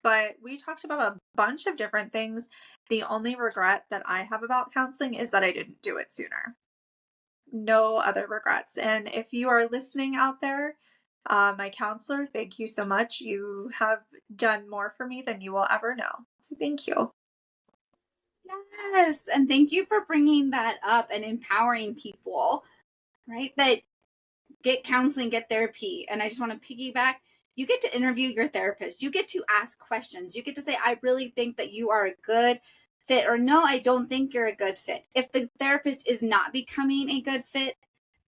but we talked about a bunch of different things. The only regret that I have about counseling is that I didn't do it sooner. No other regrets. And if you are listening out there, my counselor, thank you so much. You have done more for me than you will ever know. So thank you. Yes. And thank you for bringing that up and empowering people, right? That get counseling, get therapy. And I just want to piggyback. You get to interview your therapist. You get to ask questions. You get to say, I really think that you are a good fit, or no, I don't think you're a good fit. If the therapist is not becoming a good fit,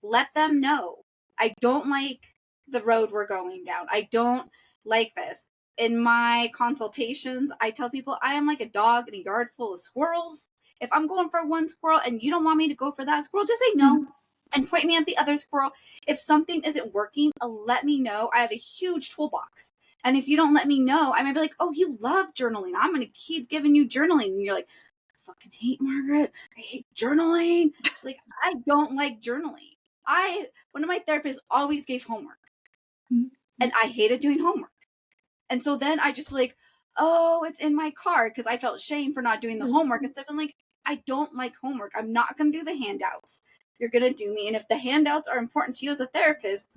let them know. I don't like the road we're going down. I don't like this. In my consultations, I tell people I am like a dog in a yard full of squirrels. If I'm going for one squirrel and you don't want me to go for that squirrel, just say no and point me at the other squirrel. If something isn't working, let me know. I have a huge toolbox. And if you don't let me know, I might be like, oh, you love journaling. I'm going to keep giving you journaling. And you're like, I fucking hate Margaret. I hate journaling. Like, I don't like journaling. One of my therapists always gave homework, and I hated doing homework. And so then I just be like, oh, it's in my car, because I felt shame for not doing the homework. Instead of like, I don't like homework. I'm not going to do the handouts. You're going to do me. And if the handouts are important to you as a therapist,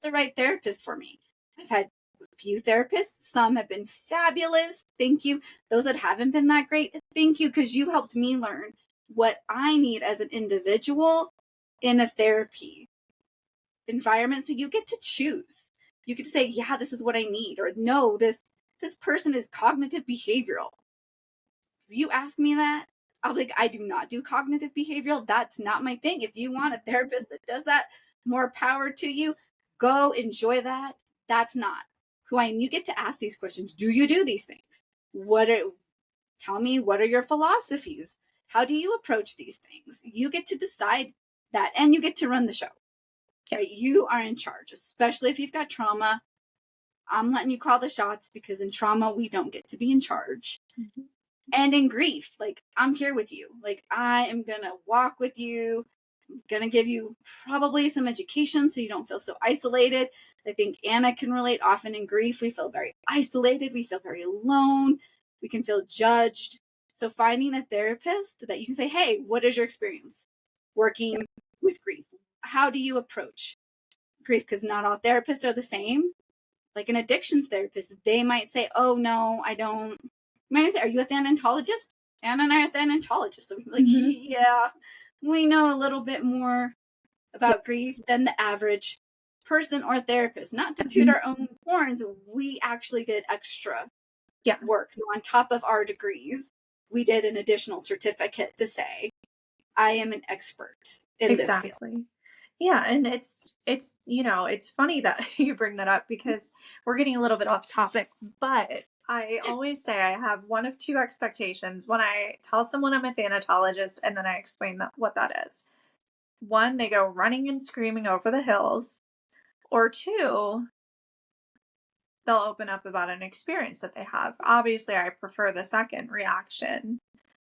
the right therapist for me. I've had a few therapists. Some have been fabulous. Thank you. Those that haven't been that great, thank you, because you helped me learn what I need as an individual in a therapy environment. So you get to choose. You get to say, yeah, this is what I need, or no, this person is cognitive behavioral. If you ask me that, I'll be like, I do not do cognitive behavioral. That's not my thing. If you want a therapist that does that, more power to you. Go enjoy that. That's not who I am. You get to ask these questions. Do you do these things? Tell me, what are your philosophies? How do you approach these things? You get to decide that, and you get to run the show. Right? You are in charge, especially if you've got trauma. I'm letting you call the shots, because in trauma, we don't get to be in charge. Mm-hmm. And in grief, like, I'm here with you. Like, I am going to walk with you. I'm going to give you probably some education so you don't feel so isolated. I think Anna can relate. Often in grief, we feel very isolated. We feel very alone. We can feel judged. So finding a therapist that you can say, hey, what is your experience working with grief? How do you approach grief? Because not all therapists are the same. Like an addictions therapist, they might say, oh, no, I don't. Might say, are you a thanatologist? Anna and I are thanatologists. So we can be like, yeah, we know a little bit more about grief than the average person or therapist. Not to toot our own horns, we actually did extra work. So on top of our degrees, we did an additional certificate to say, I am an expert in this field. Yeah, and it's it's funny that you bring that up, because we're getting a little bit off topic, but I always say I have one of two expectations when I tell someone I'm a thanatologist and then I explain what that is. One, they go running and screaming over the hills, or two, they'll open up about an experience that they have. Obviously, I prefer the second reaction.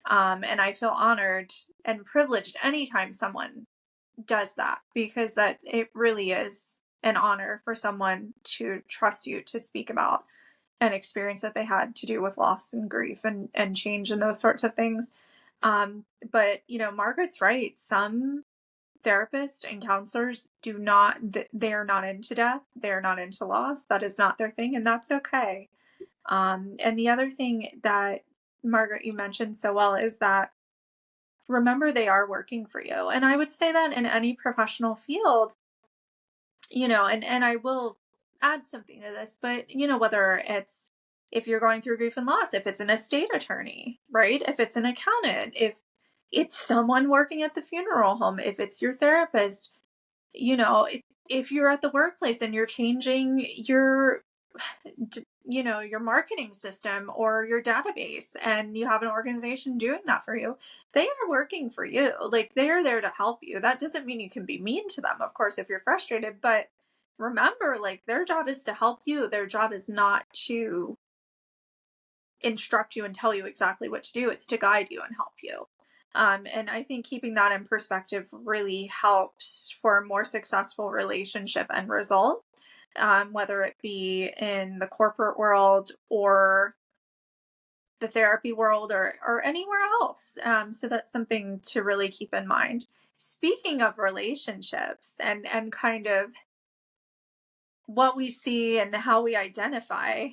And I feel honored and privileged anytime someone does that, because that it really is an honor for someone to trust you to speak about an experience that they had to do with loss and grief and change and those sorts of things. But Margaret's right. Some therapists and counselors do not, they're not into death. They're not into loss. That is not their thing, and that's okay. And the other thing that Margaret, you mentioned so well is that remember they are working for you. And I would say that in any professional field, and I will add something to this, but whether it's if you're going through grief and loss, if it's an estate attorney, right? If it's an accountant, if it's someone working at the funeral home, if it's your therapist, if you're at the workplace and you're changing your marketing system or your database and you have an organization doing that for you, they are working for you. Like, they're there to help you. That doesn't mean you can be mean to them, of course, if you're frustrated, but remember, like, their job is to help you. Their job is not to instruct you and tell you exactly what to do. It's to guide you and help you. And I think keeping that in perspective really helps for a more successful relationship and result, whether it be in the corporate world or the therapy world or anywhere else. So that's something to really keep in mind. Speaking of relationships and kind of what we see and how we identify,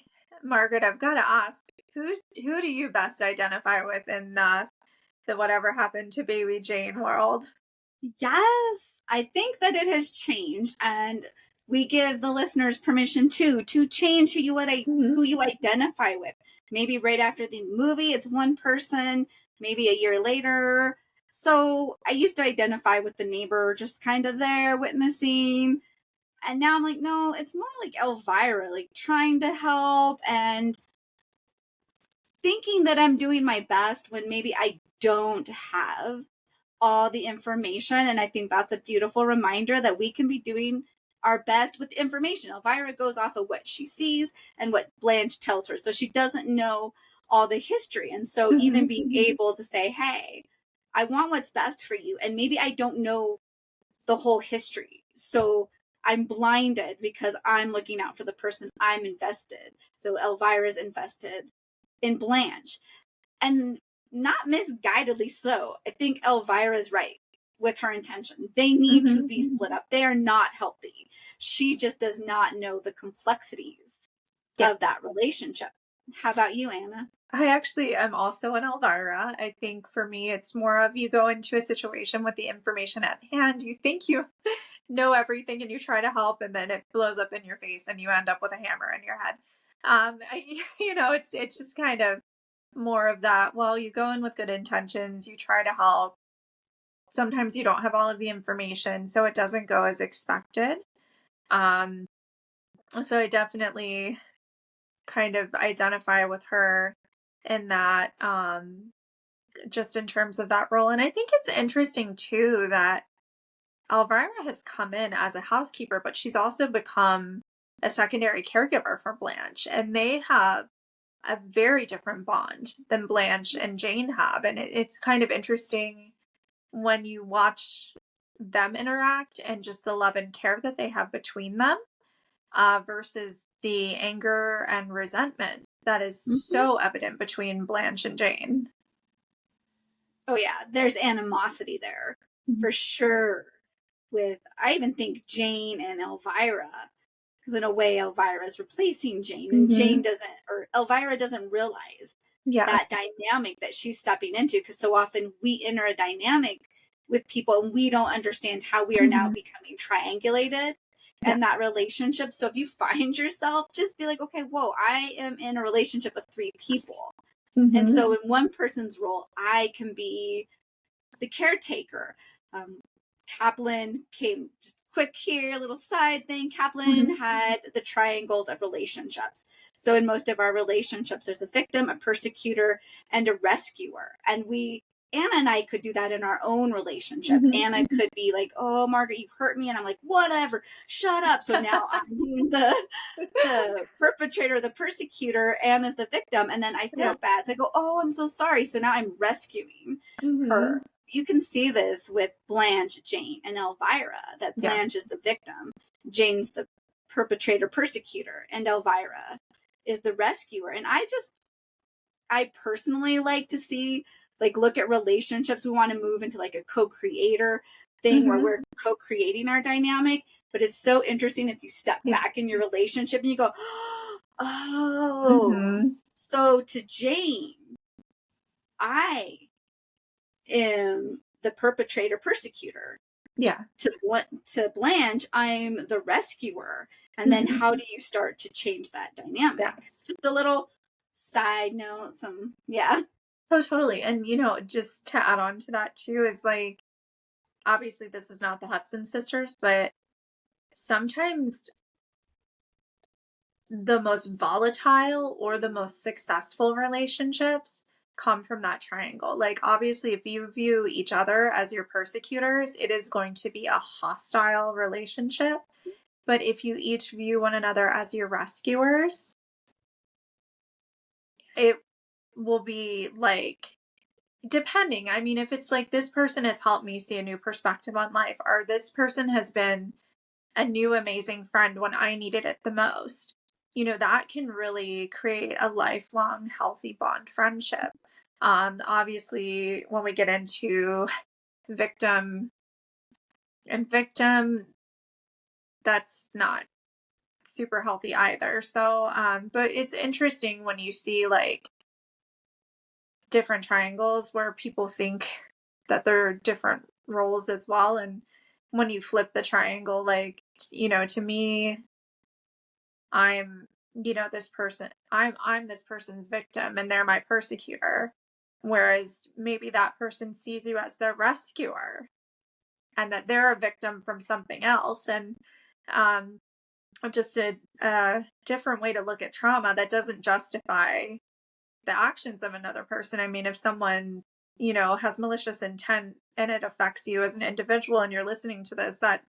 Margaret, I've got to ask, who do you best identify with in the whatever happened to baby Jane world? Yes, I think that it has changed, and we give the listeners permission to change who you identify with. Maybe right after the movie, it's one person. Maybe a year later. So I used to identify with the neighbor, just kind of there witnessing, and now I'm like, no, it's more like Elvira, like trying to help and thinking that I'm doing my best when maybe I don't have all the information. And I think that's a beautiful reminder that we can be doing our best with information. Elvira goes off of what she sees and what Blanche tells her. So she doesn't know all the history. And so even being able to say, hey, I want what's best for you. And maybe I don't know the whole history. So I'm blinded because I'm looking out for the person I'm invested. So Elvira's invested in Blanche. And not misguidedly so. I think Elvira's right with her intention. They need to be split up. They are not healthy. She just does not know the complexities of that relationship. How about you, Anna? I actually am also an Elvira. I think for me, it's more of you go into a situation with the information at hand. You think you know everything and you try to help, and then it blows up in your face and you end up with a hammer in your head. It's just kind of more of that. Well, you go in with good intentions, you try to help. Sometimes you don't have all of the information, so it doesn't go as expected. So I definitely kind of identify with her in that, just in terms of that role. And I think it's interesting too that Elvira has come in as a housekeeper, but she's also become a secondary caregiver for Blanche, and they have a very different bond than Blanche and Jane have. And it's kind of interesting when you watch them interact and just the love and care that they have between them, versus the anger and resentment that is so evident between Blanche and Jane. Oh yeah, there's animosity there for sure. I even think Jane and Elvira, because in a way Elvira is replacing Jane, and Elvira doesn't realize that dynamic that she's stepping into, because so often we enter a dynamic with people and we don't understand how we are now becoming triangulated in that relationship. So if you find yourself, just be like, okay, whoa, I am in a relationship of 3 people. And so in one person's role, I can be the caretaker. Kaplan came, just quick here, little side thing. Kaplan had the triangles of relationships. So in most of our relationships, there's a victim, a persecutor, and a rescuer. And Anna and I could do that in our own relationship. Anna could be like, oh, Margaret, you hurt me. And I'm like, whatever, shut up. So now I'm being the perpetrator, the persecutor, Anna's the victim. And then I feel bad. So I go, oh, I'm so sorry. So now I'm rescuing her. You can see this with Blanche, Jane, and Elvira, that Blanche is the victim Jane's the perpetrator persecutor, and Elvira is the rescuer. And I personally like to see, like, look at relationships. We want to move into like a co-creator thing where we're co-creating our dynamic. But it's so interesting if you step back in your relationship and you go, oh, so to Jane, I am the perpetrator persecutor. Yeah. To Blanche, I'm the rescuer. And then how do you start to change that dynamic? Yeah. Just a little side note, Oh, totally. And, just to add on to that too, is like, obviously this is not the Hudson sisters, but sometimes the most volatile or the most successful relationships come from that triangle. Like, obviously, if you view each other as your persecutors, it is going to be a hostile relationship. But if you each view one another as your rescuers, it will be like, depending. I mean, if it's like, this person has helped me see a new perspective on life, or this person has been a new amazing friend when I needed it the most, that can really create a lifelong healthy bond friendship. Obviously, when we get into victim and victim, that's not super healthy either. So, but it's interesting when you see like different triangles where people think that they're different roles as well. And when you flip the triangle, like, to me, I'm, this person, I'm this person's victim and they're my persecutor. Whereas maybe that person sees you as their rescuer and that they're a victim from something else. And just a different way to look at trauma that doesn't justify the actions of another person. I mean, if someone, has malicious intent and it affects you as an individual and you're listening to this, that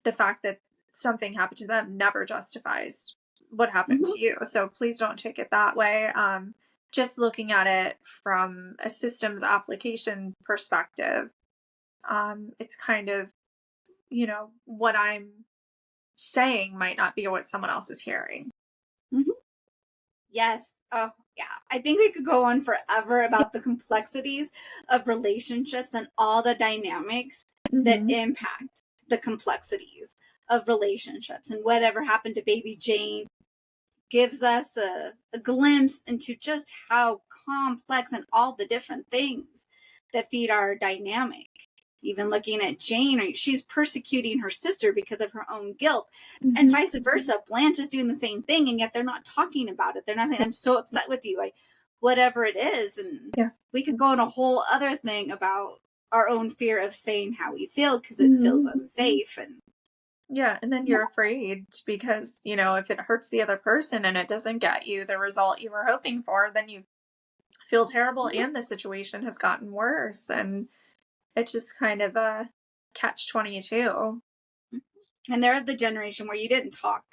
the fact that something happened to them never justifies what happened to you. So please don't take it that way. Just looking at it from a systems application perspective, it's kind of, what I'm saying might not be what someone else is hearing. Yes. Oh, yeah. I think we could go on forever about the complexities of relationships and all the dynamics that impact the complexities of relationships. And whatever happened to baby Jane gives us a glimpse into just how complex and all the different things that feed our dynamic. Even looking at Jane, she's persecuting her sister because of her own guilt, and vice versa. Blanche is doing the same thing, and yet they're not talking about it. They're not saying, I'm so upset with you, whatever it is. And we could go on a whole other thing about our own fear of saying how we feel because it feels unsafe. And and then you're afraid because, if it hurts the other person and it doesn't get you the result you were hoping for, then you feel terrible and the situation has gotten worse. And it's just kind of a catch-22. And they're of the generation where you didn't talk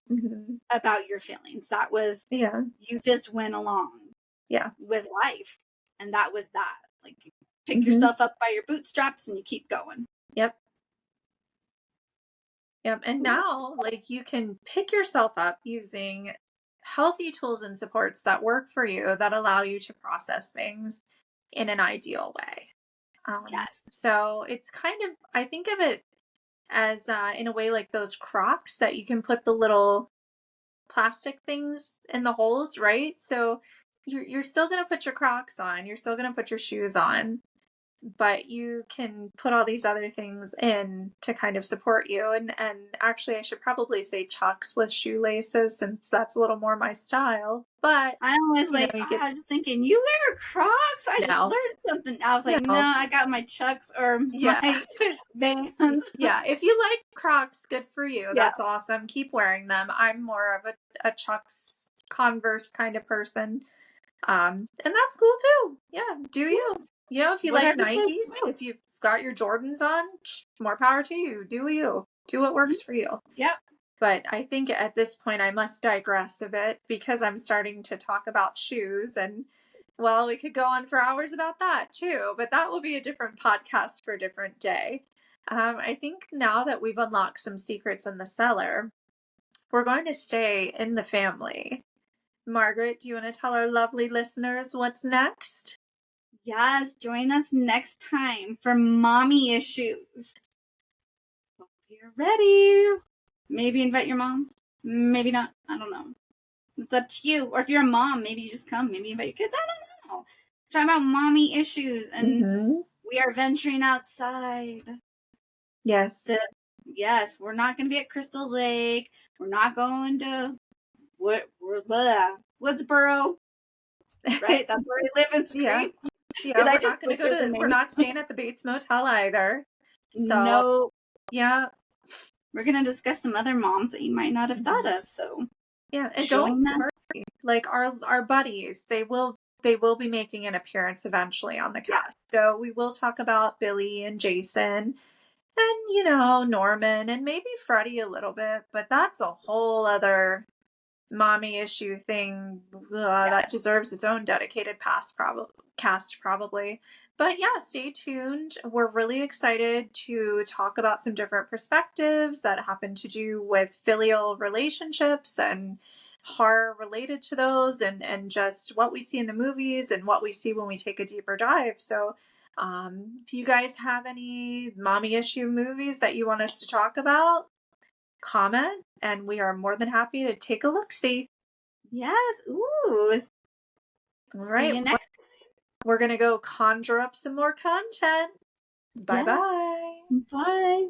about your feelings. That was, you just went along with life. And that was that. Like, you pick yourself up by your bootstraps and you keep going. Yep. And now, like, you can pick yourself up using healthy tools and supports that work for you, that allow you to process things in an ideal way. Yes. So it's kind of, I think of it as in a way like those Crocs that you can put the little plastic things in the holes, right? So you're still going to put your Crocs on, you're still going to put your shoes on, but you can put all these other things in to kind of support you. And actually, I should probably say Chucks with shoelaces, since that's a little more my style. But I was like, I was just thinking, you wear Crocs? I just learned something. I was like, no, I got my Chucks or my Vans. If you like Crocs, good for you. That's awesome. Keep wearing them. I'm more of a Chucks, Converse kind of person. And that's cool too. Do you? If you like Nikes, if you've got your Jordans on, more power to you. Do you. Do what works for you. Yep. But I think at this point I must digress a bit because I'm starting to talk about shoes, and well, we could go on for hours about that too, but that will be a different podcast for a different day. I think now that we've unlocked some secrets in the cellar, we're going to stay in the family. Margaret, do you want to tell our lovely listeners what's next? Yes, join us next time for mommy issues. Hope you're ready. Maybe invite your mom. Maybe not. I don't know. It's up to you. Or if you're a mom, maybe you just come. Maybe you invite your kids. I don't know. We're talking about mommy issues, and Mm-hmm. we are venturing outside. Yes. Yes, we're not going to be at Crystal Lake. We're not going to Woodsboro, right? That's where I live in Yeah. Scream. Yeah, Did I we're just not going to go butcher the to, we're name? not staying at the Bates Motel either. So, No, yeah. we're going to discuss some other moms that you might not have thought of. So Yeah, and don't join us. worry. Like our buddies, they will be making an appearance eventually on the Yes. cast. So we will talk about Billy and Jason and Norman and maybe Freddie a little bit, but that's a whole other mommy issue thing that Yes. deserves its own dedicated cast probably. But yeah, stay tuned. We're really excited to talk about some different perspectives that happen to do with filial relationships and horror related to those, and just what we see in the movies and what we see when we take a deeper dive. So if you guys have any mommy issue movies that you want us to talk about, comment, and we are more than happy to take a look see. Yes. Ooh. All See right, you next we're gonna go conjure up some more content. Bye time. bye. Yeah. Bye.